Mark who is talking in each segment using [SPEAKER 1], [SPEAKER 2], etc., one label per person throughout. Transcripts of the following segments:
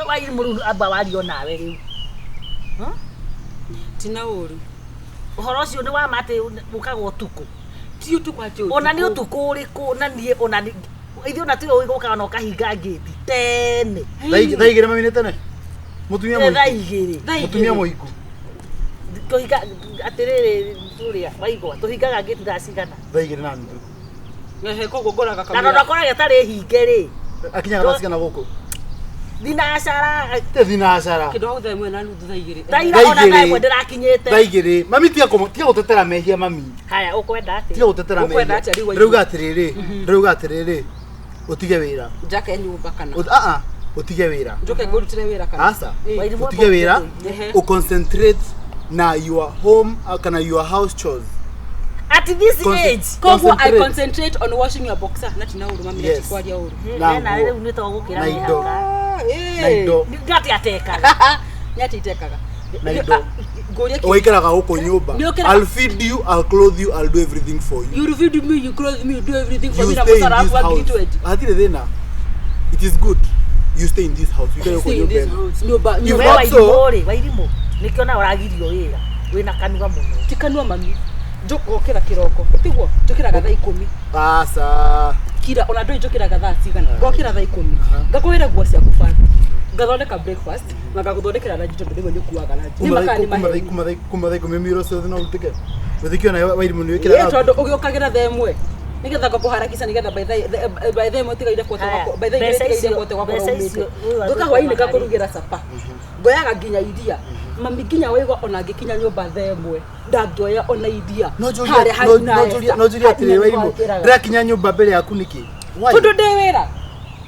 [SPEAKER 1] Wai murundu aba wario nawe riu.
[SPEAKER 2] Tina uru.
[SPEAKER 1] Uhoro ucio ni wa mate ukaga utuku.
[SPEAKER 2] Ti utuku ati utuku.
[SPEAKER 1] Ona ni utuku uriku na nie ona ni ithu na tiwe ugoka na ukahinga gate tene.
[SPEAKER 3] Thaigire mami tene. Mutumia muiku.
[SPEAKER 1] Thaigire.
[SPEAKER 3] Mutumia muiku.
[SPEAKER 1] Tuhiga atiriri turia waigwa tuhingaga gate ndacigana.
[SPEAKER 3] Thaigire na ndu.
[SPEAKER 2] Ehe kogo goraga kamera.
[SPEAKER 1] Na ndakora getari hinge ri.
[SPEAKER 3] Akinya ndacigana guku.
[SPEAKER 1] Dinashara.
[SPEAKER 3] Te dinashara.
[SPEAKER 2] Kido hau themwe na nuthu thaigire.
[SPEAKER 1] Taira ona nawe ndirakinyete.
[SPEAKER 3] Thaigire. Mami tia gutetera mehia mami.
[SPEAKER 1] Haya ukwenda ati.
[SPEAKER 3] Tia gutetera mehia. Ndauga atiriri. Utige wira.
[SPEAKER 2] Jake nyumba kana.
[SPEAKER 3] Utige wira.
[SPEAKER 2] Njoke ngurutire wira kana.
[SPEAKER 3] Asa. Utige wira. U concentrate na your home kana your house chores.
[SPEAKER 1] At this age,
[SPEAKER 2] Kogo I concentrate on washing your boxer. Nati na uru mami nati kwa dia uru.
[SPEAKER 1] Na leo unito gukira
[SPEAKER 3] naido. Naido.
[SPEAKER 1] Ngati ateka.
[SPEAKER 2] Nyati itekaga.
[SPEAKER 3] Naido. Oikaraga huko nyumba. I'll feed you, I'll clothe you, I'll do everything for you.
[SPEAKER 2] You feed me, you clothe me, you do everything for me.
[SPEAKER 3] Na musara hapo agitwed. Hatire thina. It is good. You stay in this house. You can go your bed.
[SPEAKER 1] You wewe waidimore, waidimo. Nikiona uragirio wira. Wina kanua muno.
[SPEAKER 2] Tikanua mami. Njoko kira kiroko. Tiguo, njokira gatha 10.
[SPEAKER 3] Asa.
[SPEAKER 2] Kira ona ndo njokira gatha 6. Ngokira gatha 10. Ngakwira guo cia kufanya. Ngathondeka breakfast, na ngaguthondekera lunch tondu niguo nyukuaga lunch.
[SPEAKER 3] Ni makani mahai. Kuma kumemiro so thina utike. Withikio na wairimu ni wikira.
[SPEAKER 2] Ye tondu ugiukagira themwe. Nigetha ngakuharakisha nigetha by the motigaire kwa kwako. By the motigaire kwa kwako. Ngoka hwaini ngakurugira sapa. Ngoyaga nginya idia. Mami nginya wigwa ona ngikinya nyumba themwe. Ndangioya ona idia.
[SPEAKER 3] No juria atire wairimu. Ndakinya nyumba mbere yaku niki.
[SPEAKER 2] Tondu ndi wira.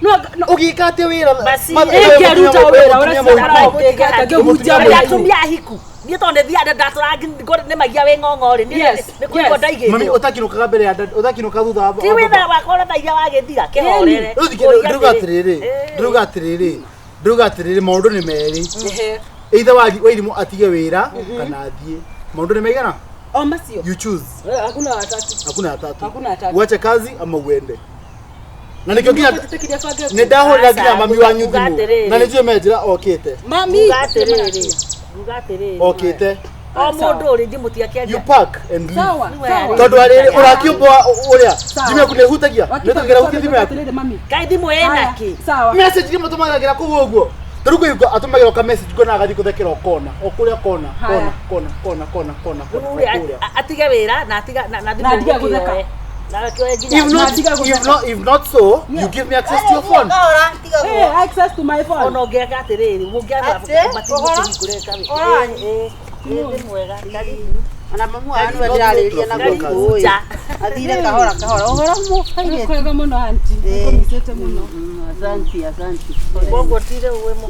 [SPEAKER 2] No
[SPEAKER 3] ugikate wira
[SPEAKER 1] basi
[SPEAKER 2] ngeruta wira uracakara ngehutia
[SPEAKER 1] atumia hiku ni tonde thia ndaturagi ngore ne magia we ngongore ni kuiko ndaigite
[SPEAKER 3] mami utakinukaga mbere ya utakinuka thutha wa
[SPEAKER 1] ti wina wakora ndaiya wagithira kihorere
[SPEAKER 3] Druga atiriri maundu ni meri either wairimu atige wira kana athie maundu ni meigana
[SPEAKER 2] o macio
[SPEAKER 3] you choose
[SPEAKER 2] hakuna atatu
[SPEAKER 3] uache kazi ama uende na nikio nginya ne ndahurira nginya mami wanyu thimu na nijue menjira okite
[SPEAKER 2] mami
[SPEAKER 1] gugatiriri
[SPEAKER 3] okite
[SPEAKER 1] o mundu uri ndimutia kiaria
[SPEAKER 3] you pack and
[SPEAKER 2] sawa
[SPEAKER 3] tondu ariri urakiumba uria jimia kune hutagia nitagira hutie thimu yaku
[SPEAKER 1] kai thimu ena ki
[SPEAKER 2] sawa
[SPEAKER 3] message ngimu tumagira kuguo uguo tarugo yuko atumagira ka message kona agathi kuthekera kona okuria kona
[SPEAKER 1] atige wira na atiga na
[SPEAKER 2] thimu gutheka.
[SPEAKER 3] If not so, you give me access to your phone.
[SPEAKER 2] Hey, access to my phone.
[SPEAKER 1] Ono ngeka atiriri, mugiana batigureka. Mwega karibu.
[SPEAKER 4] Ona mamu anu ndirariria na guku uyu. Athire kahora. Uhoro mu kaire.
[SPEAKER 2] Kwega muno aunti. Nikumisete muno.
[SPEAKER 4] Asante.
[SPEAKER 1] Bongo tire uwe mu.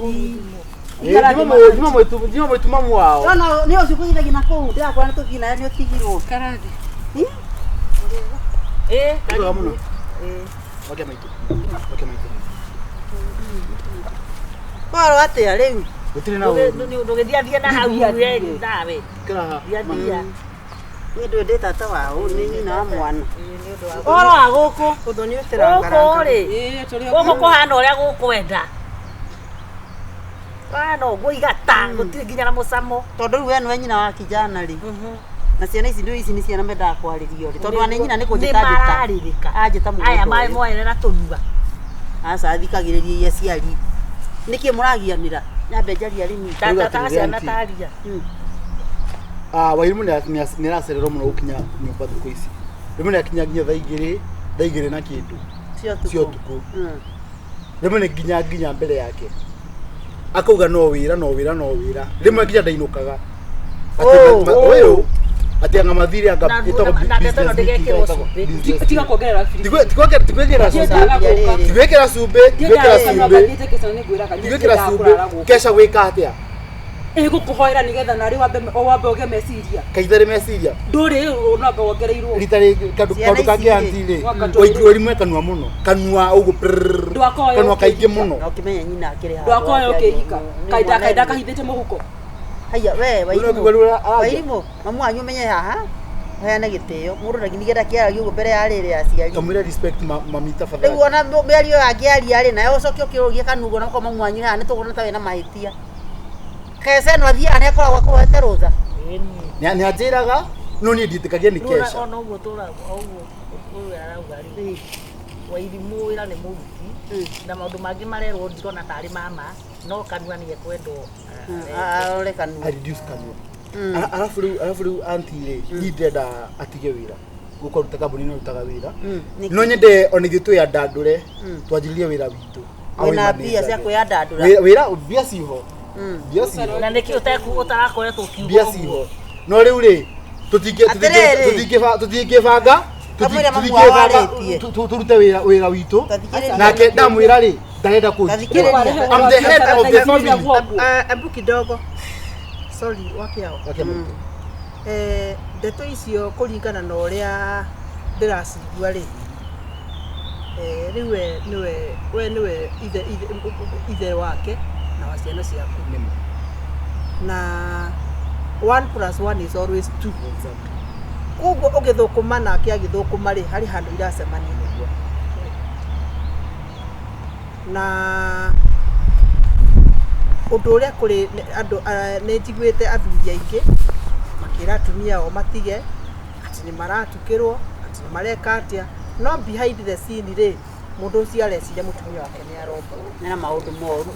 [SPEAKER 3] Juma mwetu mamu wao.
[SPEAKER 4] Ona ni ucio kuthiragia na kuu. Ndirakora ni tukina ni utigirwo.
[SPEAKER 2] Karathi.
[SPEAKER 3] Karibu muno. Okay maitu.
[SPEAKER 4] Bora atia riu.
[SPEAKER 3] Gutire na wewe.
[SPEAKER 1] Ndugithia na hau we ndawe.
[SPEAKER 3] Kira.
[SPEAKER 1] Ndia.
[SPEAKER 4] Ni ndu tata wao ni nyina wa mwana.
[SPEAKER 1] Oro wa guku.
[SPEAKER 4] Kudo ni utirangara.
[SPEAKER 1] Guku ri. Guku kuhana uria gukwenda. Ano guigata gutire nginya na mucamo.
[SPEAKER 4] Tondu we ni nyina wa kijana ri. Na ciana ici ndio ici ni ciana mendaga kwaririo ri tondu ane nyina ni kunjitandika anjita muno
[SPEAKER 1] aya mai moerera tunua
[SPEAKER 4] asa athikagiriria iria ciari niki muragianira nyambe njaria rimi
[SPEAKER 1] tata ciana taria
[SPEAKER 3] wairimu ni racererwo muno gukinya nyumba thuku ici rimwe akinya nginya thaigire na kindu cio tuku rimwe nginya mbere yake akauga no wira rimwe nginya ndainukaga uyu atianga mathiri anga itogo
[SPEAKER 2] tiga kuongerera free
[SPEAKER 3] tigwekera sumbe kesha wika atia
[SPEAKER 2] gukuhoera nigetha nari wambe oge meciria
[SPEAKER 3] kaithare meciria
[SPEAKER 2] nduri unamba wongereirwo
[SPEAKER 3] ritari kandu kangi antiri oikiro rimwe kanua muno kanua ugu kanua kaingi muno
[SPEAKER 4] ukimenya nyina akiri ha
[SPEAKER 2] ndwakoyo ukihika kaida kahithite muhuko
[SPEAKER 4] haya we wairimu mamu anyu menye haha Heana gitio mundu ndaginigera kiaria guo mbere ya riri aciari
[SPEAKER 3] kamwira respect mami tafadhali
[SPEAKER 4] riu ona mĩario angiaria ari nayo ucoke ukirugia kanugo na koma mwanyu haha nitugona ta wena mahitia kese no athia ne akoragwo kuhete rutha
[SPEAKER 3] ni ajiraga no ni nditikagia ni kesha
[SPEAKER 1] ona uguo tura uguo uyu arauga ri wairimu wira ni muruti na maundu mangi marerwo ndirona tari mama no kanua ni ekwendo
[SPEAKER 4] ole kanua
[SPEAKER 3] I reduce kanua alafu riu auntie ni ndenda atige wira guko rutaga buni no rutaga wira no nyende onithio tu ya ndandure twanjirie wira witu
[SPEAKER 4] wena bia cia kuya ndandura
[SPEAKER 3] wira bia ciho bia ciho
[SPEAKER 1] na niki utarakoretwo kiugo
[SPEAKER 3] bia ciho no riu ri tutingibanga turute wira witu nake ndamwira ri ndarenda ku I'm the head of the family
[SPEAKER 5] Abu kidogo sorry wakiao ndeto icio kuringana na uria ndiracigua ri riwe niwe ithe wake na waciana ciaku na 1+1 is always 2 koguo ugithukuma nake agithukuma ri hari handu iracemania na undu uria kuri andu ni njiguite athuri aingi makira atumia o matige ati ni maratukirwo ati ni mareka atia no behind the scene ri mundu ucio areciria mutumia wake ni aromba
[SPEAKER 4] na maundu moru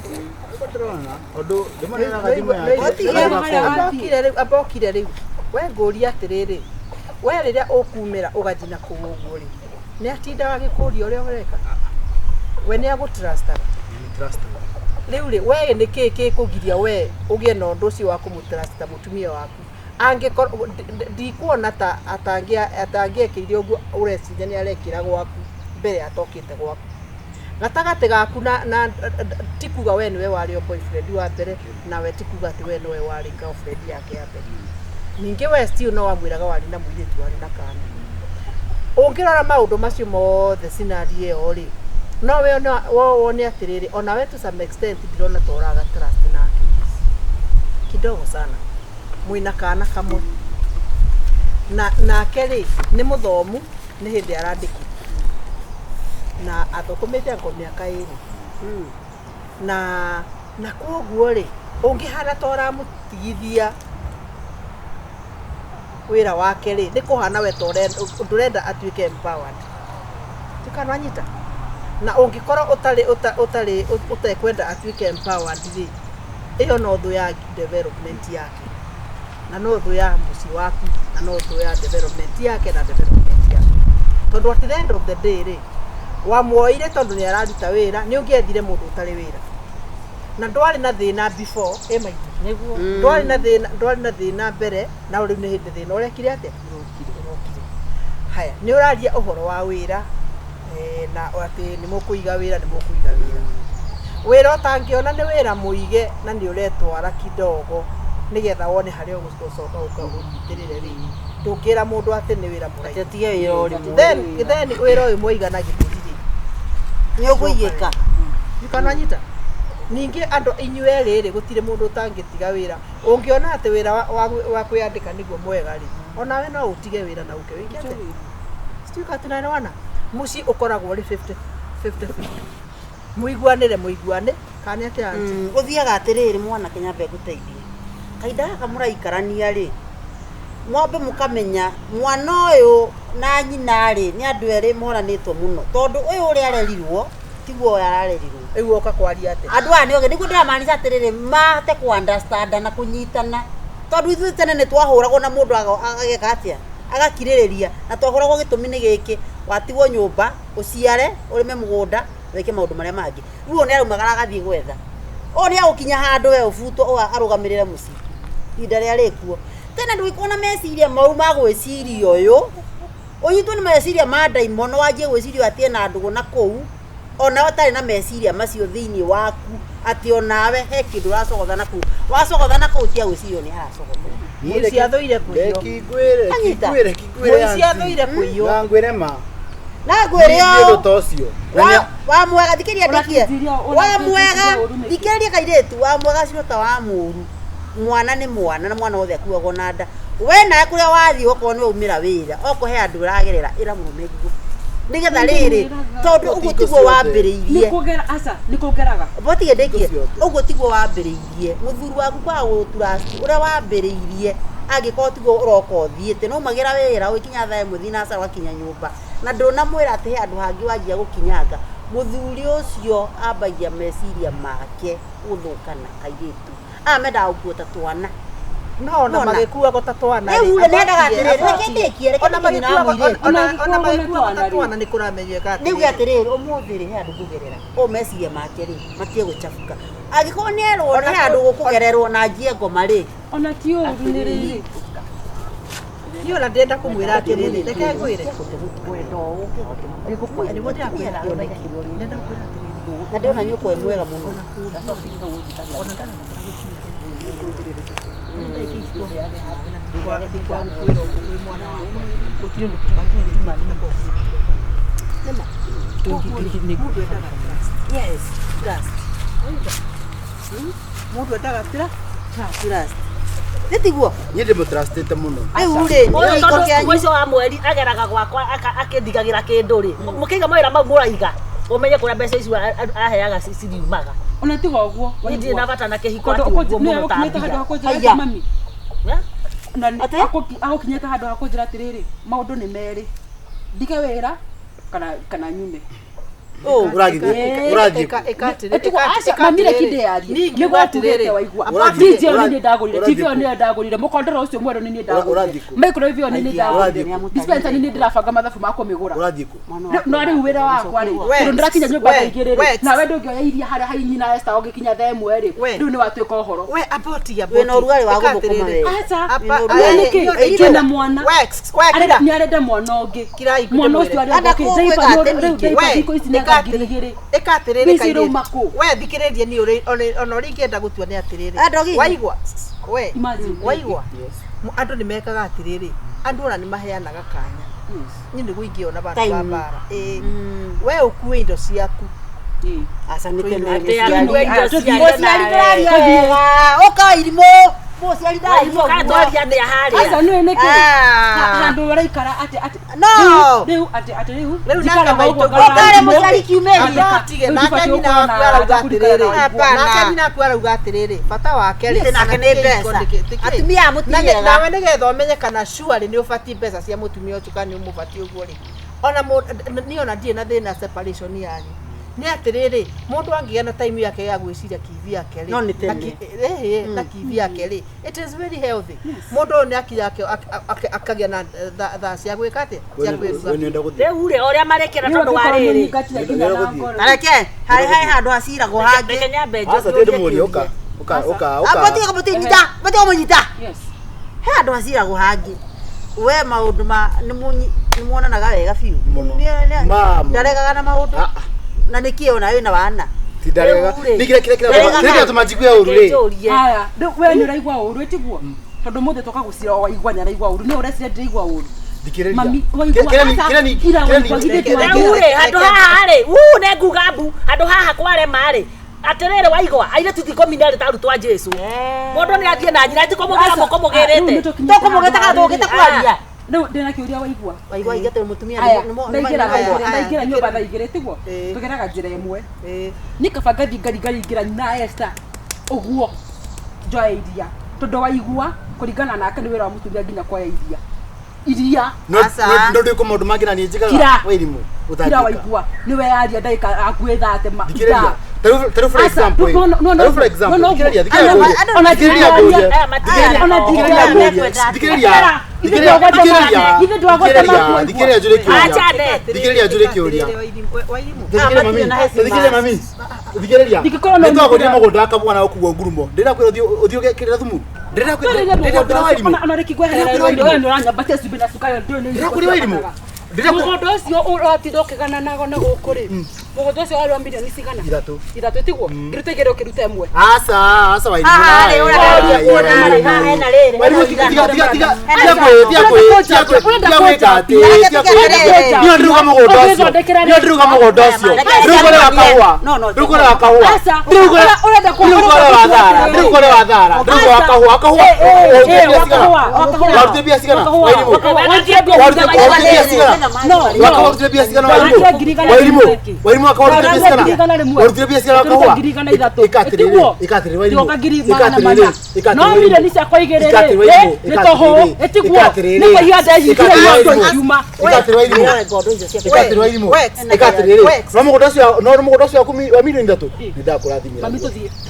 [SPEAKER 3] ondu ndimariraga thimu yake
[SPEAKER 5] abokire riu we nguria atiriri we riria ukumira ugathina kuguo ri ni atindaga gikuria uria ureka we ni agutrasta riu ri we ni kiki kugiria we ugie na undu ucio wa kumutrasta mutumia waku angikorwo ndikuona ta atangiekire uguo ureciria ni arekira gwaku mbere atokite gwaku gatagate gaku na tikuga we niwe wari boyfriend wa mbere na we tikuga ati we niwe wari girlfriend yake ya mbere ninge we still no wamwiraga wari na mwiritu wari na kana ungirora maundu macio mothe scenario ri no we wone atiriri ona we to some extent ndirona toraga trust nake kidogo sana mwina kana kamwe na keri ni muthomu ni hindi arandiki na athukumite ngo miaka iri na koguo ri ungihana tora mutigithia wira wake ri ni kuhana we ndurenda atuike empowered tukananyita na ungikorwo utakwenda atuike empowered ri iyo no thu ya development yake na no thu ya muci waku na no thu ya development yake na development yake tondu at the end of the day ri wamuoire tondu ni araruta wira ni ungiethire mundu utari wira na ndwari na thina before emaiji
[SPEAKER 1] niguo
[SPEAKER 5] ndwari na thina mbere na uri ni hindi thina urekire atia haya ni uraria uhoro wa wira na ati ni mukuiga wira wira utangiona ni wira muige na ni uretwara kidogo nigetha wone haria ugucoka ukahutirire ri ndungira mundu ati ni wira murai
[SPEAKER 4] atie wira uri
[SPEAKER 5] then wira uyu muigana gitiri
[SPEAKER 4] ni ukuyika
[SPEAKER 5] yukananyita ningi andu inyue riri gutire mundu utangitiga wira ungiona ati wira wa kwiyandika niguo mwega ri ona we no utige wira na uke wiki ati stika tunaelewana muci ukoragwo ri 50 muiguane kani ati anti
[SPEAKER 4] uthiaga atiriri mwana Kenya be guteithia kaida kamuraikarania ri mwambe mukamenya mwana uyu na nyina ri ni andu eri moranitwo muno tondu uyu uri arerirwo tiguo ararerirwo
[SPEAKER 5] igu oka kwaria ati
[SPEAKER 4] andu ani oge niku ndamaanisha atiriri mate ku understand na kunyitana tondu ithu tene ni twahuragwo na mundu ageka atia agakiririria na twahuragwo gitumi ni giki watigwo nyumba uciare urime mugunda weke maundu maria mangi riu ni arumagara agathie gwetha oni agukinya handu we ubuto arugamirire muci inda ria rikuo tena ndwikona meciria mau magwiciria uyu unyitwo ni meciria ma daimono wanjie gwiciria atie na ndugu na kou ona utari na meciria macio thiini waku ati onawe he kindu racogothana ku wacogothana ku tia gwicirio ni aracogothana
[SPEAKER 5] muci athoire kuyo
[SPEAKER 3] kigwire
[SPEAKER 5] muci athoire kuyo
[SPEAKER 3] na ngwire ma
[SPEAKER 4] na ngwire
[SPEAKER 3] yo tocio
[SPEAKER 4] wa mwega thikiria ndikie wa mwega thikiria kairetu wa mwega cio ta wa muru mwana ni mwana na mwana wothe akuagwo na nda we na kuria wathi oko no umira wira oko he andu ragerera ira murume ngigo nigetha riri tondu uguo tiguo wambiriirie
[SPEAKER 2] nikugera asa nikugeraga
[SPEAKER 4] botige ndekie uguo tiguo wambiriirie muthuru waku kwa guturasti uria wambiriirie angiko tiguo uroko thiete no magira wira ukinya thaa imwe thina asa wakinya nyumba na ndona mwira ati he andu hangi wanjia gukinyanga muthuri ucio ambagia meciria make guthukana kaigetu amenda ukuota twana
[SPEAKER 5] no na magikuwa gotatwana
[SPEAKER 4] riu nendaga atiriri
[SPEAKER 5] ona magikuwa gotatwana ni kuramenye gati
[SPEAKER 4] riu atiriri umuthi ri he andu kugerera o meciria make ri matie guchafuka agiko nierwo he andu gukugererwo na njie ngoma ri
[SPEAKER 2] ona ti uru ni riri
[SPEAKER 5] yo la ndenda kumwira atiriri reke ngwire
[SPEAKER 4] ni muti akwira na ndona nyuko e mwega muno yes trust
[SPEAKER 5] mundu etaga
[SPEAKER 4] trust nitiguo
[SPEAKER 3] nyende mutrustete muno
[SPEAKER 4] riu ri
[SPEAKER 1] mwico wa mweri ageraga gwakwa akindigagira kindu ri mukiiga mawira mau muraiga umenye kuria mbeca icio aheaga ciriumaga
[SPEAKER 2] ona tiga uguo
[SPEAKER 1] nindi na bata na kihiko ati uguo muno tambia
[SPEAKER 2] mami na agokinyete handu ha kunjira atiriri maundu ni meri ndige wira kana nyume mamire kindearie niguaturete waigua DJ ni ndagurire TV ni ndagurire mukondera ucio mweru ni ndagurire microwave ni ndagurire dispenser ni ndirabanga mathabu makwa migura no riu wira wakwa ri ndirakinya nyumba thaigiriri na we ndungioya iria haria hainyi na Esther ugikinya thaa imwe ri riu ni watuika uhoro
[SPEAKER 5] we aboti ya
[SPEAKER 4] we no rugari wa gumukuma we
[SPEAKER 2] acha na mwana ni arenda mwana ungi mwana ucio arenda kidaipa ici ngirigiri
[SPEAKER 5] ekatiriri kaire we thikiririe ni uri ona uri ngenda gutua ni atiriri waigwa we waigwa andu ni mekaga atiriri andu ona ni maheanaga kanya ni niguo ingiona bandu babara we ukue indo ciaku
[SPEAKER 4] asa ni oka irimo bosi ali dai
[SPEAKER 1] katwaria ndi haria
[SPEAKER 2] asa no neke handu waraikara ati
[SPEAKER 4] no
[SPEAKER 2] riu ati riu
[SPEAKER 5] naka maito
[SPEAKER 4] okare musari kiumeri
[SPEAKER 5] atige nake ni na kwara ugatiriri nake ni na kwara ugatiriri bata wake ri
[SPEAKER 4] nake ni pesa atumia mutiega
[SPEAKER 5] nawe nigetha umenye kana sure ni ubati pesa cia mutumia ucio kana ni umubati uguo ri ona ni ona ndie na thina separation yanyu ni atiriri mundu angiya na time yake ya gwiciria kivi yake ri na kivi yake ri it is very healthy mundu ni akira yake akagia na tha cia gwika ati cia gwiruga
[SPEAKER 1] riu ri oria marekera tondu wa riri
[SPEAKER 4] areke hari handu haciragwo hangi
[SPEAKER 3] asa tete muri oka
[SPEAKER 4] aboti nyita
[SPEAKER 2] yes
[SPEAKER 4] he handu haciragwo hangi we maundu ma ni muonanaga wega biu ndaregaga na maundu na nikio na wina wana
[SPEAKER 3] tidarega nikira tumajikwia urure
[SPEAKER 2] haya we ni raigwa uru etiguo tondu muthe toka gucira waigwa nya raigwa uru ni urecire ndirigwa uru mami
[SPEAKER 1] ure handu haha ri ne ngugambu handu haha kware mari atirire waigwa aire tutikominere taru twa Jesu mundu ni athie na nyina tikomugera moko mugirite
[SPEAKER 4] tokumugeta ka thugite kwaria
[SPEAKER 2] riu ndina kiuria waigwa
[SPEAKER 4] igate mutumia
[SPEAKER 2] ndaingira nyumba thaigire tiguo tugeraga njira imwe ni kaba ngari ngira na Esther uguo njoya iria tondu waigua kuringana nake ni wira wa mutumia nginya kwa iria
[SPEAKER 3] no ndiko mundu mangina ni njikaga wairimu
[SPEAKER 2] utandika waigua ni we aria ndaika akwetha ma
[SPEAKER 3] Tell for example. No, for example.
[SPEAKER 2] mugondo ucio urotindokegana nago na gukuri mugondo ucio wari wa milioni cigana ithatu tiguo ngirutegere ukirute imwe
[SPEAKER 3] asa wairimu Ndukore wa thara. Ndukore wa kahua. Kahua. Warute bia sigana. Wairimu. Warute bia sigana. Wairimu akawarute bia sigana. Warute bia sigana kahua. Ikatirire wairimu.
[SPEAKER 2] No mire ni cia koigirire. Ni toho. Etigwo. Ni kwihanda yithire yondo yuma.
[SPEAKER 3] Ikatirire wairimu. Ikatirire. No mugodo cio wa milioni 3. Ndakurathimira.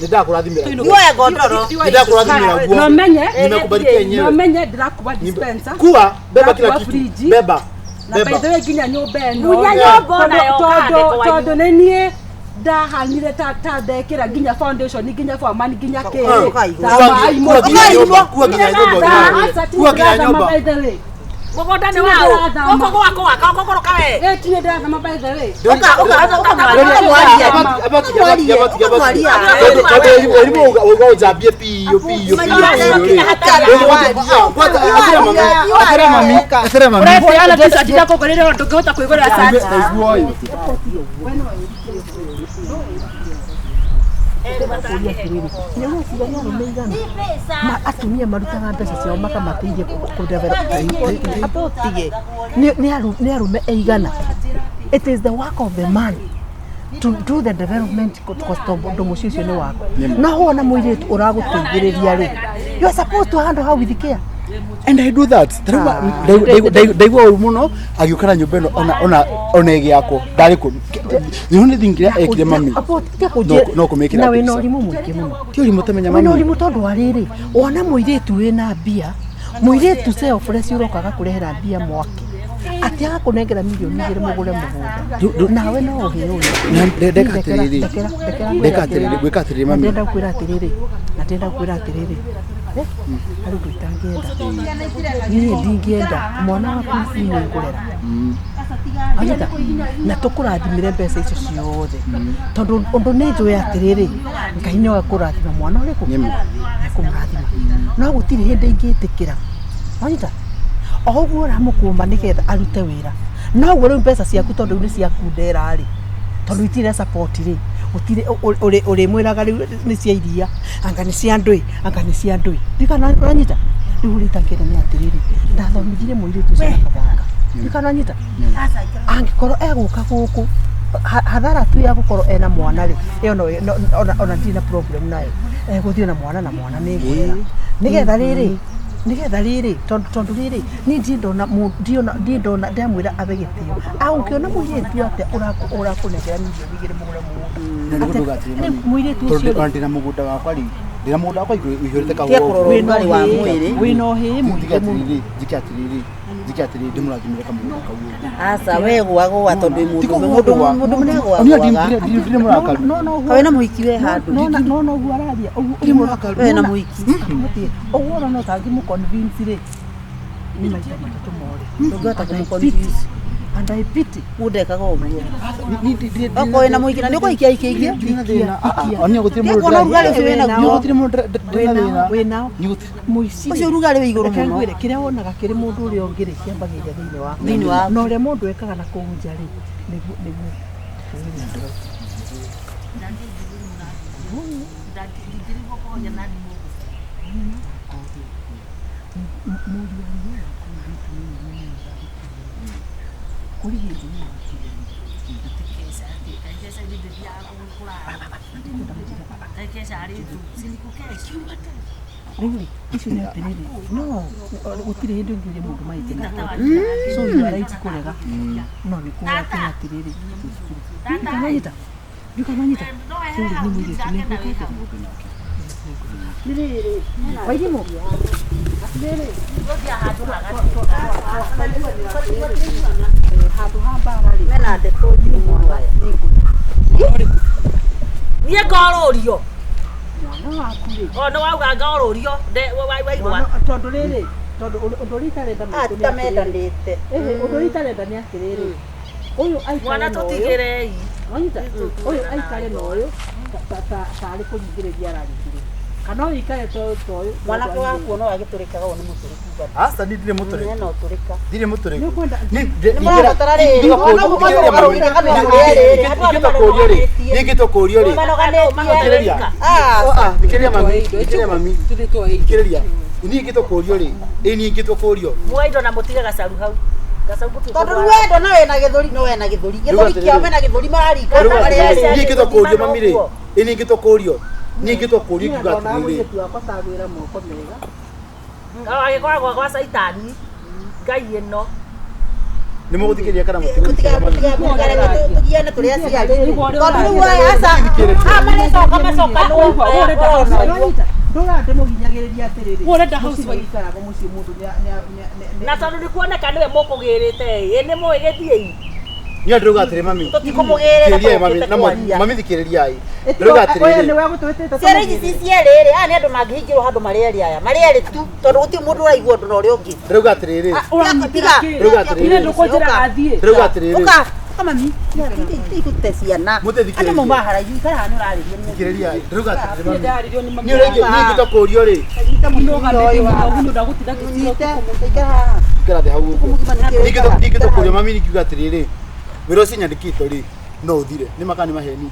[SPEAKER 3] Ndakurathimira.
[SPEAKER 4] Wewe godoro.
[SPEAKER 3] Ndakurathimira nguo.
[SPEAKER 2] No menye.
[SPEAKER 3] Nimekubarikia yenyewe.
[SPEAKER 2] No menye ndirakuba dispenser.
[SPEAKER 3] Kuwa beba kila kitu. Beba.
[SPEAKER 2] Na by the way ginya nyumba eno.
[SPEAKER 1] Munya nyumba nayo
[SPEAKER 2] Todo nenie ndahanire ta ndekira ginya foundation ginya for man ginya ke.
[SPEAKER 3] Kuwa ginya nyumba. Kuwa ginya nyumba.
[SPEAKER 1] Mugonda ni wao. Goko waka gokoroka we.
[SPEAKER 2] Tine ndana by the way.
[SPEAKER 3] Ujambie piyo.
[SPEAKER 2] Ana pesa ndako kwa leo ndokota kuigora sana.
[SPEAKER 5] Na atumia marutaga mbeca ciao makamateithia apotige ni arume eigana. It is the work of the man to do the development cost mucio ni wako. Na hona muiritu uraguteithiriria ri. You are supposed to handle how with care.
[SPEAKER 3] And I do that. Ndaigua muno agiukara nyumba ino ona egiako ndariko. The only thing ekire mami. No kumekira.
[SPEAKER 5] Na wena urimu mwingi muno.
[SPEAKER 3] Ti urimu temenya mami.
[SPEAKER 5] Wena urimu tondu wariri. Ona muiritu wina mbia. Muiritu self fresh urokaga kurehera mbia mwake. Ati akunengera milioni 2 mugure mugunda. Nawe no uhiyo.
[SPEAKER 3] Ndeka atiriri mami.
[SPEAKER 5] Ndenda kwira atiriri. Ari kuitangienda. Ni ndingienda mwana waku ni ngurera. Anyita na tukurathimire mbeca icio ciothe. Tondu undu ni njoya atiriri. Ngai ni wakurathima mwana uriku. Kumurathima. No gutiri hindi ingitikira. Anyita. Oguo ramukumba nigetha arute wira. No guo mbeca ciaku tondu ni ciaku ndera ri. Tondu itire support ri. Uri mwiraga ni cia iria anga ni cia ndui ndikana uranyita ndurita kira ni atiriri ndathomithire muiritu ucio akabanga ndikana nyita angikoro eguka guku hathara tu ya gukoro ena mwana ri iyo ona ndina problem nayo guthio na mwana ni ngwira nigetha riri tondu riri ni ndona ndamwira abe gitio aukiona muiritu ate urakunegera milioni 2 mugure mundu muiritu ucio
[SPEAKER 3] ndina mugunda wakwa ri ndina mugunda wakwa ihurite ka
[SPEAKER 4] wino wa mwiri
[SPEAKER 5] wino hi
[SPEAKER 3] Jikiatiri ndimurathimire kamugunda kau.
[SPEAKER 4] Asa we gwa tondu mundu munegwa.
[SPEAKER 3] Ndire murakaru.
[SPEAKER 4] Kawe na muhiki we handu.
[SPEAKER 5] No guararia.
[SPEAKER 3] Ndire murakaru.
[SPEAKER 4] We na muhiki.
[SPEAKER 5] Ogwo no tangi mu convince ri. Ni maita matatu more.
[SPEAKER 4] Ndogata ku convince.
[SPEAKER 5] And I pity.
[SPEAKER 4] Mudeka go guo. Oko na muhiki na ndiko ikia.
[SPEAKER 3] Oni gutire mundu.
[SPEAKER 4] Kono rugale we na guo.
[SPEAKER 3] Gutire mundu.
[SPEAKER 5] We now. Muici.
[SPEAKER 4] Ucio rugale we iguru muno.
[SPEAKER 5] Kiria wonaga kiri mundu uri ongire kiambagiria thiini wa. No le mundu ekaga na kunja ri. Nigu. Really? Icio ni atiriri. No, gutire hindi ngire mundu maitina. So you are right kurega. No ni kuwa atiriri. Ndikanyita. Really ni mwiri tunekeka. Riri. Wairimu. Riri. Hatu hamba rari.
[SPEAKER 4] Mena de kodi mundu aya.
[SPEAKER 1] Ni ngororio.
[SPEAKER 5] No akuri.
[SPEAKER 1] No wauga ngororio. Waigwa.
[SPEAKER 5] Tondu riri. Tondu ndoritarenda
[SPEAKER 4] mutu. Atamedanite.
[SPEAKER 5] Ndoritarenda ni atiriri. Uyu aikare.
[SPEAKER 1] Mwana tutigirei.
[SPEAKER 5] Wanyita. Uyu aikare no uyu. Ta ari kunyingiriria ararikire.
[SPEAKER 2] Kana ikare to
[SPEAKER 4] mwanake waku no agiturikaga ni muturiki bado
[SPEAKER 3] Hasa ndire muturiki.
[SPEAKER 4] no turika
[SPEAKER 3] Ndire muturiki. Nikito kurio ri. Nikiria mami. Nikiria. Ini ngito kurio ri. Ini ngito kurio.
[SPEAKER 1] Mwaindo na mutiga gacaru hau. Gacaru gutu.
[SPEAKER 4] tondu wendo no wena githuri no wena githuri kia mena githuri mararika
[SPEAKER 3] Ini ngito kurio mami ri. Ini ngito kurio. Ni ngito kurio kiuga atiri.
[SPEAKER 2] akotagwira moko mega.
[SPEAKER 1] Agikoragwo gwa caitani. Ngai ĩno.
[SPEAKER 3] Nĩ mũgũthikĩria kana mũtiga.
[SPEAKER 4] tugiane turia ciari tondu riu asa macoka
[SPEAKER 2] ndorate muhinyagiriria atiriri urenda housewife ikaraga muciĩ mundu
[SPEAKER 1] na tondu nĩ kuoneka nĩwe mũkũgĩrĩte nĩ mũĩ gĩthiĩ
[SPEAKER 3] Ni andruga atiri mami.
[SPEAKER 4] tutikũmũgĩrĩra
[SPEAKER 3] Mami thikĩrĩriai. Ndruga atiri.
[SPEAKER 4] ciara ici ci cierĩrĩ aya nĩ andũ mangĩhingĩrwo handũ marĩerĩ aya marĩerĩ tu tondu gũtirĩ mũndũ ũraigua ũndũ na ũrĩa ũngĩ
[SPEAKER 3] Ndruga atiri.
[SPEAKER 2] ndruga atiri
[SPEAKER 3] Ndruga atiri.
[SPEAKER 4] uka mami ikute ciana andũ mauma haraihu ikara hanũ ũrarĩria
[SPEAKER 3] Thikĩrĩriai. Ndruga atiri mami.
[SPEAKER 2] ndaririo ni
[SPEAKER 3] Ni ngito kurio ri. Ikara de hau. Ni ngito kurio mami ni kiuga atiri. Wĩra ũcio nyandĩkĩtwo rĩ no ũthire nĩ makani maheni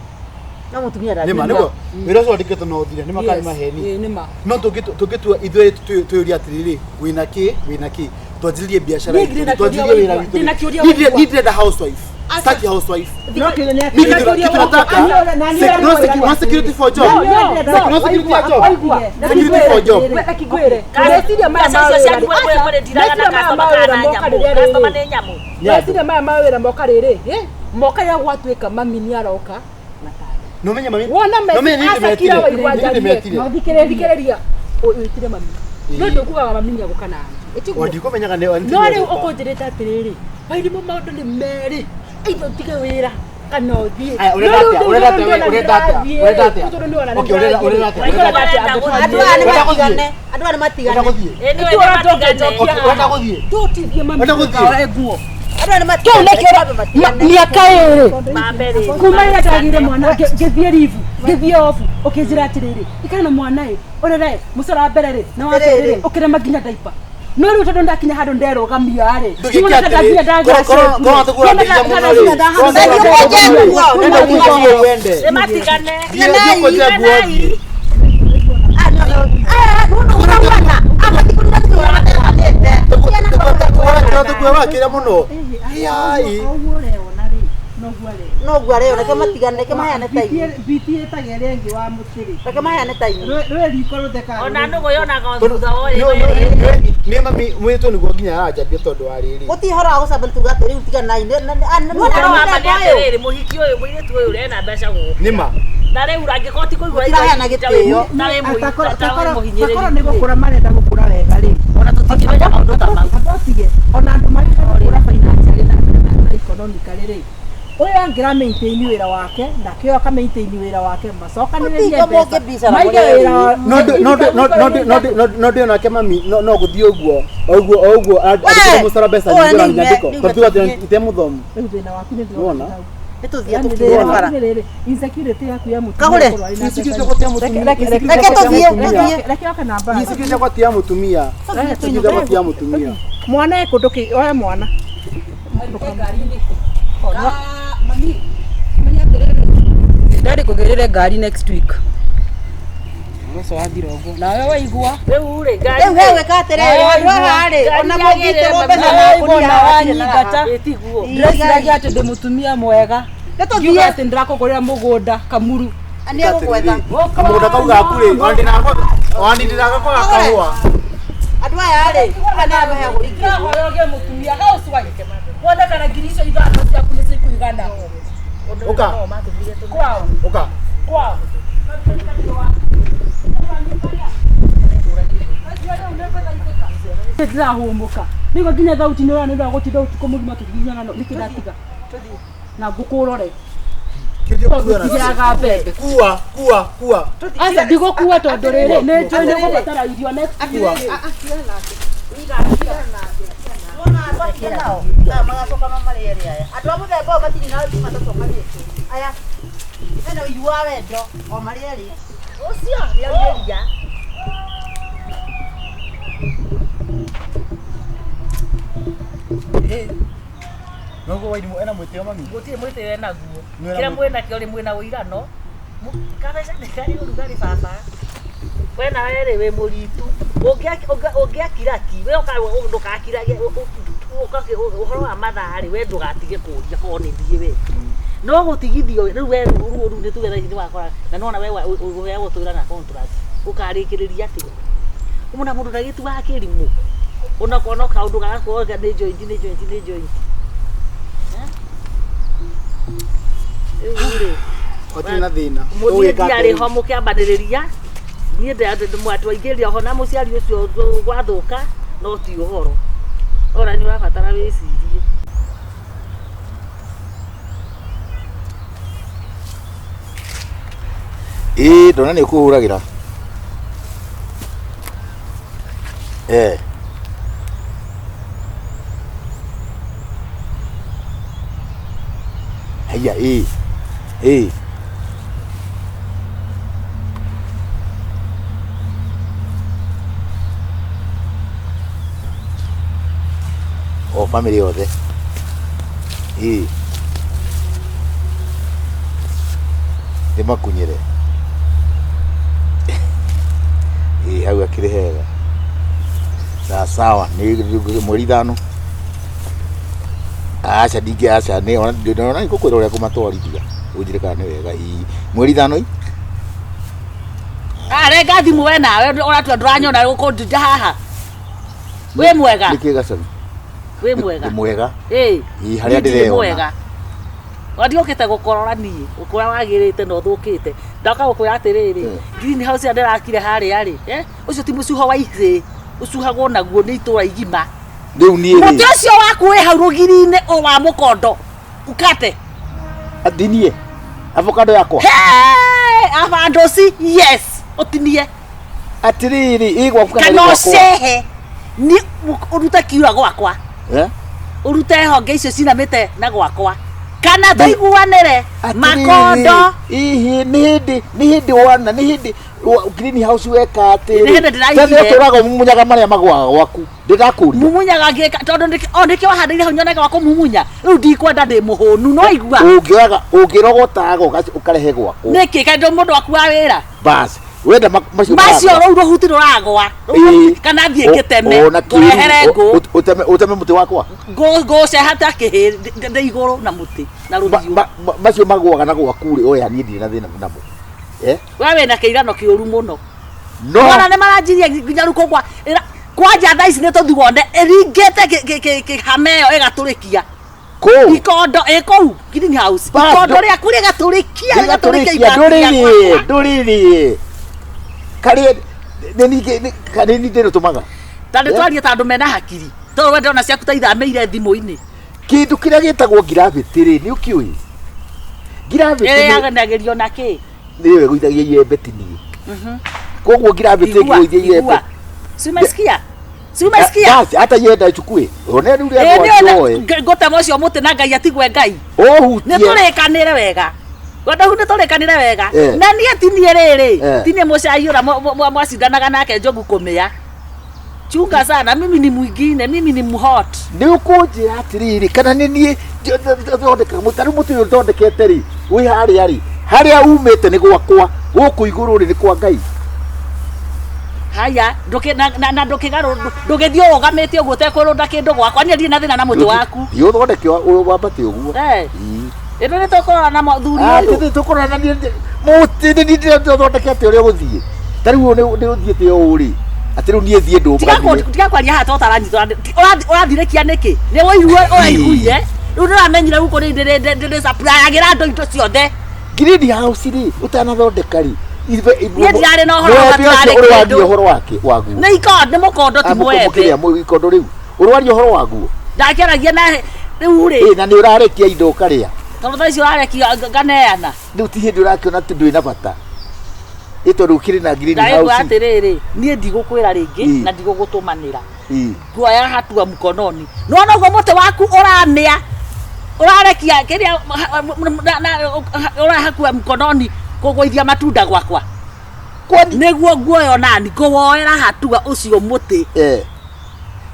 [SPEAKER 4] no mutumia ndari
[SPEAKER 3] nĩma nĩguo wĩra ũcio wandĩkĩtwo no ũthire nĩ makani maheni no tũngĩtua ithuĩ twĩũria atĩrĩrĩ wĩna kĩ twanjĩrĩrie biacara twanjĩrĩrie wĩra witũ ni ndĩrenda housewife staki housewife no security for job no security for job security for job
[SPEAKER 2] Yesire maya mawira moka riri moka ya gwatuika mami ni aroka
[SPEAKER 3] no menya mami
[SPEAKER 2] wona menya
[SPEAKER 3] asakira
[SPEAKER 2] no thikiriria uitire mami no ndukuga mami ni agukana
[SPEAKER 3] ndiko menyaga
[SPEAKER 2] no riu ukunjirita atiriri wairimu maundu ni meri eitho tige wira kana uthie
[SPEAKER 4] andu ani matigane
[SPEAKER 2] miaka iri kuma ira ndagire mwana ngithie rivu ngithie ofu ukinjira atiriri ikana mwana ri urere mucora mbere ri na watiriri ukirema nginya daipa no riu tondu ndakinya handu nderogamia ri
[SPEAKER 4] no gware reke matigane reke mahane taini
[SPEAKER 2] bitie tagerengi wa mutiri
[SPEAKER 4] reke mahane taini
[SPEAKER 2] rweri ko rutheka
[SPEAKER 1] ona ndugu yonaga thutha woye
[SPEAKER 3] ni mami mwito niguo nginya arajambia tondu wa riri
[SPEAKER 4] utihora gucamba tuga atiri utiganai
[SPEAKER 1] riri muhiki uyu muiritu uyu urena mbeca guku
[SPEAKER 3] nima
[SPEAKER 1] na riu rangikoti kuigua
[SPEAKER 4] irahana gitio
[SPEAKER 2] takora ni gukura marenda gukura wega ri
[SPEAKER 1] ona tutikimenya maundu ta mau
[SPEAKER 2] atige ona andu marenda gukura financially na economically ri uyu angira maintain wira wake ndakio aka maintain wira wake macokaniririe mbeca maige wira
[SPEAKER 3] no ndĩona ke mami no gũthiĩ ũguo andĩkĩre mũcara mbeca nyingĩ na nyandĩko tondũ atĩ mũthomu
[SPEAKER 2] riu thina waku ni
[SPEAKER 3] wona
[SPEAKER 4] nituthia tukire bara
[SPEAKER 2] insecurity yaku ya mutumia
[SPEAKER 4] kahore
[SPEAKER 3] insecurity kwa mutumia
[SPEAKER 2] reke oka namba
[SPEAKER 3] insecurity kwa tia mutumia insecurity kwa tia mutumia
[SPEAKER 2] mwana ekunduki oya mwana mami ndari kugerere ngari next week Mweso wathira uguo nawe waigua
[SPEAKER 1] riu ri ngari
[SPEAKER 4] wewe katerere hari ona mugite rombe na
[SPEAKER 2] kunia wanyingata ndiragia ati ndi mutumia mwega nituthie ati ndirakugurira mugunda kamuru
[SPEAKER 4] ani agugwetha
[SPEAKER 3] kamugunda kau gaku ri wandi ndiraga kahua
[SPEAKER 4] andu aya ri ani amehe agurikia
[SPEAKER 2] oyoge mutumia housewife wona kana girisho ithano ciaku ni cikuigana
[SPEAKER 3] uka
[SPEAKER 2] kwao
[SPEAKER 3] uka
[SPEAKER 2] kwao ndĩrahũmũka nĩguo nginya thauti nĩ ũrĩa gũtinda ũtukũ mũgima tũkinyana nĩkĩ ndatiga na ngũkũrore tũtigĩraga mbembe
[SPEAKER 3] kuwa
[SPEAKER 2] aca ndigũkua tondũ rĩrĩ nĩ njũĩ nĩ gũbatara irio next week
[SPEAKER 4] magacoka mamarĩere aya andũ a mũthemba ũyũ matirĩ na thima tũcokanĩte aya hena ũigu wa wendo o marĩerĩ
[SPEAKER 1] ucio nĩ aumĩria
[SPEAKER 3] Nogo Wairimu ena mwĩtĩo mami.
[SPEAKER 1] Gũtirĩ mwĩtĩo enaguo. Kĩrĩa mwĩna kĩo nĩ mwĩna ũirano. Kabeca ndĩkarĩ ũrugarĩ baba. We nawe rĩ wĩ mũritu. Ũngĩakira ki, we ndũgakirage ũhoro wa mathaa rĩ, we ndũgatige kũũria korwo nĩ thiĩ we. No gũtigithio rĩu we rũrũ nĩ tuge thaici nĩwakora na nona we ũheagwo tũwĩra na contract ũkarĩkĩrĩria atĩ ũmona mũndũ ndagĩtu wa kĩrimũ ona kaũndũ gagakorwo nĩ joint
[SPEAKER 3] Gũtirĩ na thĩna.
[SPEAKER 1] Mũthiarĩ ho mũkĩambanĩrĩria niĩ mwatũ aingĩrĩria ho na mũciari ũcio gwathũka no ti ũhoro. Ora nĩ ũrabatara wĩcirie.
[SPEAKER 6] Ndona nĩ ũkũhũragĩra. Haya o family yothe. Ndĩmakunyĩre. Hau akĩrĩ hega. Sawa nĩ mweri 5. Aca nĩ ona nĩngũkwĩra ũrĩa kũmatwarithia ũnjĩre kana nĩ wega. Mweri 5
[SPEAKER 1] renga thimũ we nawe ũratua ndũranyona gũkũnjinja haha. Wĩ mwega?
[SPEAKER 6] Nĩkĩ gacabi?
[SPEAKER 1] Wĩ mwega?
[SPEAKER 6] Nĩ mwega.
[SPEAKER 1] Harĩa ndĩreona wathiũkĩte gũkorora niĩ ũkũra wagĩrĩte na ũthũkĩte. Ndoka gũkwĩra atĩrĩrĩ, greenhouse ĩrĩa ndĩrakire harĩa rĩ, ũcio ti mũcuho wa ithĩ, ũcuhagwo naguo nĩ itũra igima.
[SPEAKER 6] Rĩu niĩ rĩ,
[SPEAKER 1] mũtĩ ũcio waku wĩ hau rũgiri-inĩ wa mũkondo ukate.
[SPEAKER 6] Ati niĩ avocado yakwa?
[SPEAKER 1] Avandosi, yes, ũtinie.
[SPEAKER 6] Atĩrĩrĩ ĩgwaku
[SPEAKER 1] kana ũcehe ni ũrute kiura gwakwa. Ũrute honge icio cinamĩte na gwakwa. Kana tũiguanĩre makondo.
[SPEAKER 6] Nĩ hĩndĩ wana nĩ hĩndĩ greenhouse weka atĩrĩ. Tene ũtũraga mũmunyaga marĩa magwaga gwaku. Ndĩrakũria.
[SPEAKER 1] Mumunyaga ngĩka tondũ nĩkĩo wahandĩire hau nyonaga wa kũmumunya. Rĩu ndikwenda ndĩ mũhũnu no igua.
[SPEAKER 6] Ũngĩrogotaga ũkarehe gwakwa.
[SPEAKER 1] Nĩkĩ kaĩ mũndũ waku wa wĩra?
[SPEAKER 6] Basi wenda
[SPEAKER 1] macio rũu rũhuti rũragwa. Kana thiĩ ngĩteme. Ngũrehere ngũ.
[SPEAKER 6] Ũteme mũtĩ wakwa.
[SPEAKER 1] Ngũceha ta kĩhĩ ndĩ igũrũ na mũtĩ na rũthiũ.
[SPEAKER 6] Macio magwaga na gwaku rĩ oya niĩ ndirĩ na thĩna namo.
[SPEAKER 1] We wĩna kĩirano kĩũru mũno.
[SPEAKER 6] No.
[SPEAKER 1] Ona nĩ maranjiria nginya rũkũ kwanja thaa ici nĩ tũthigonde ĩringĩte kĩhame ĩyo ĩgatũrĩkia.
[SPEAKER 6] Kũu?
[SPEAKER 1] Ikondo kũu greenhouse. Ikondo rĩaku rĩgatũrĩkia.
[SPEAKER 6] Ndũrĩrĩ. Karĩ nĩ ndĩrũtũmaga.
[SPEAKER 1] Tandũ twaria ta andũ mena hakiri. Tondũ we ndona ciaku ta ithamĩire thimũ-inĩ.
[SPEAKER 6] Kĩndũ kĩrĩa gĩtagwo gravity rĩ nĩ ũkĩũĩ? Gravity
[SPEAKER 1] yaganagĩrio na kĩ?
[SPEAKER 6] Nĩwe gũithagia iembe tini. Koguo gravity ĩgũithia iembe.
[SPEAKER 1] Si umesikia?
[SPEAKER 6] Basi hata yenda ichukue. One rĩu rĩa gwacoe.
[SPEAKER 1] Ngũtema ũcio mũtĩ na Ngai atigwe Ngai.
[SPEAKER 6] Ũhutie.
[SPEAKER 1] Nĩtũrĩkanĩre wega. Wadahu nĩtũrĩkanĩre wega. Na niĩ tinie rĩrĩ. Tinie mũcai ũrĩa mwacindanaga nake Njogu kũmĩa. Chunga sana, mimi ni mwingine, mimi ni muhot.
[SPEAKER 6] Nĩ ũkũnjĩra atĩrĩrĩ kana nĩ niĩ thondeka mũtari mũtĩ ũyũ thondekete rĩ wĩ harĩa rĩ harĩa umĩte nĩ gwakwa gũkũ igũrũ rĩ nĩ kwa Ngai.
[SPEAKER 1] Haya ndũkĩgarũ ndũgĩthiĩ ũgamĩte ũguo ũtekwĩrũnda kĩndũ gwakwa niĩ ndirĩ na thĩna na mũtĩ waku.
[SPEAKER 6] Yũ thondeke wambate ũguo.
[SPEAKER 1] Ĩno nĩ tũkũrora na mũthuri
[SPEAKER 6] ũyũ. Tũkũrora na mũtĩ nĩ thondekete ũrĩa gũthiĩ. Ta rĩu nĩ ũthiĩte ũũ rĩ. Atĩ rĩu niĩ thiĩ ndũmba.
[SPEAKER 1] Tiga kwaria haha ũtaranyitwo. Ũrathirĩkia nĩkĩ? Nĩ ũraiguire? Rĩu ndĩramenyire gũkũ ndĩ supplyagĩra andũ indo ciothe.
[SPEAKER 6] Greenhouse rĩ ũtanathondeka rĩ.
[SPEAKER 1] Niĩ ndirarĩ na ũhoro matirarĩ kĩndũ.
[SPEAKER 6] Ũhoro wake waguo.
[SPEAKER 1] Nĩ ikondo nĩ mũkondo ti mwembe.
[SPEAKER 6] Ikondo rĩu ũrwaria ũhoro waguo.
[SPEAKER 1] Ndakĩaragia na rĩu rĩ.
[SPEAKER 6] Na nĩ ũrarekia indo ũkarĩa.
[SPEAKER 1] Tondũ thaa ici ũrarekia nganeana.
[SPEAKER 6] Rĩu ti hĩndĩ ũrakĩona atĩ ndũrĩ na bata. Tondũ ũkĩrĩ na greenhouse.
[SPEAKER 1] Ndaigua atĩrĩrĩ niĩ ndigũkwĩra rĩngĩ na ndigũgũtũmanĩra. Nguoya hatua mkononi. Nona ũguo mũtĩ waku ũramĩa. Ũrarekia kĩrĩa ũrahakua mkononi kũgũithia matunda gwakwa. Nĩguo nguoya nani kũwoera hatua ũcio mũtĩ.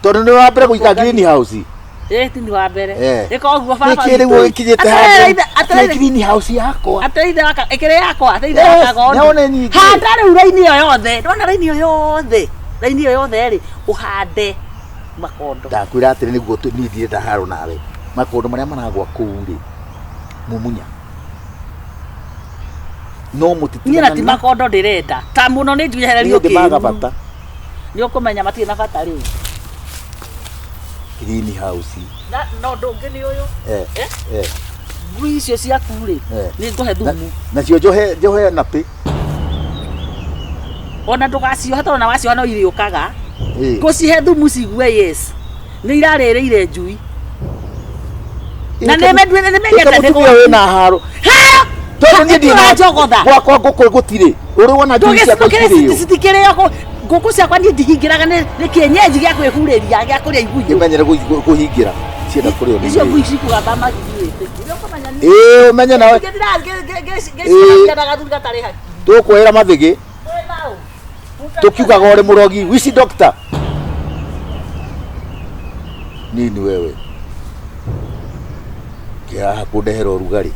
[SPEAKER 6] Tondũ nĩ wambere gũika greenhouse.
[SPEAKER 1] Tini wa mbere.
[SPEAKER 6] Eka oguo baba. Nikiriwo ikinyete hande. Green house yakwa.
[SPEAKER 1] Ateithe waka ekere yakwa ateithe waka gondo.
[SPEAKER 6] Naone nyingi.
[SPEAKER 1] Handa riu raini yo yothe. Ndona raini yo yothe. Raini yo yothe ri uhande makondo.
[SPEAKER 6] Ndakwira atiri niguo tunithie ndaharo nawe. Makondo maria managwa kuu ri. Mumunya. No mutiti.
[SPEAKER 1] Nyina ti makondo ndirenda. Ta muno ni njuyehererio ki.
[SPEAKER 6] Ndimaga bata.
[SPEAKER 1] Ni ukumenya matirĩ na bata riu.
[SPEAKER 6] Green house.
[SPEAKER 1] Na no ndũngĩ nĩ ũyũ. Ngui icio ciaku rĩ nĩ ngũhe thumu.
[SPEAKER 6] Nacio njohe napi.
[SPEAKER 1] Ona ndũgacioha tondũ na wacioha no irĩũkaga. Ngũcihe thumu cigue yes. Nĩ irarĩrĩire njui. Na nĩ menyete nĩ
[SPEAKER 6] wĩna haro. Tondũ niĩ ndina
[SPEAKER 1] njogotha.
[SPEAKER 6] Gwakwa ngũkũ gũtirĩ. Ũrĩ wona njui ciakwa itirĩ.
[SPEAKER 1] Citikĩrĩo ngũkũ ciakwa niĩ ndihingĩraga nĩ kĩenyenji gĩa kwĩhurĩria gĩa kũrĩa igunyũ.
[SPEAKER 6] Nĩmenyere kũhingĩra cienda kũrĩo nĩ
[SPEAKER 1] icio ngui cikuga thamaki.
[SPEAKER 6] Ũmenye nawe. Tũkwĩra mathĩgĩ. Tukiugaga uri murogi wici doctor nini wewe kia hakundehera urugari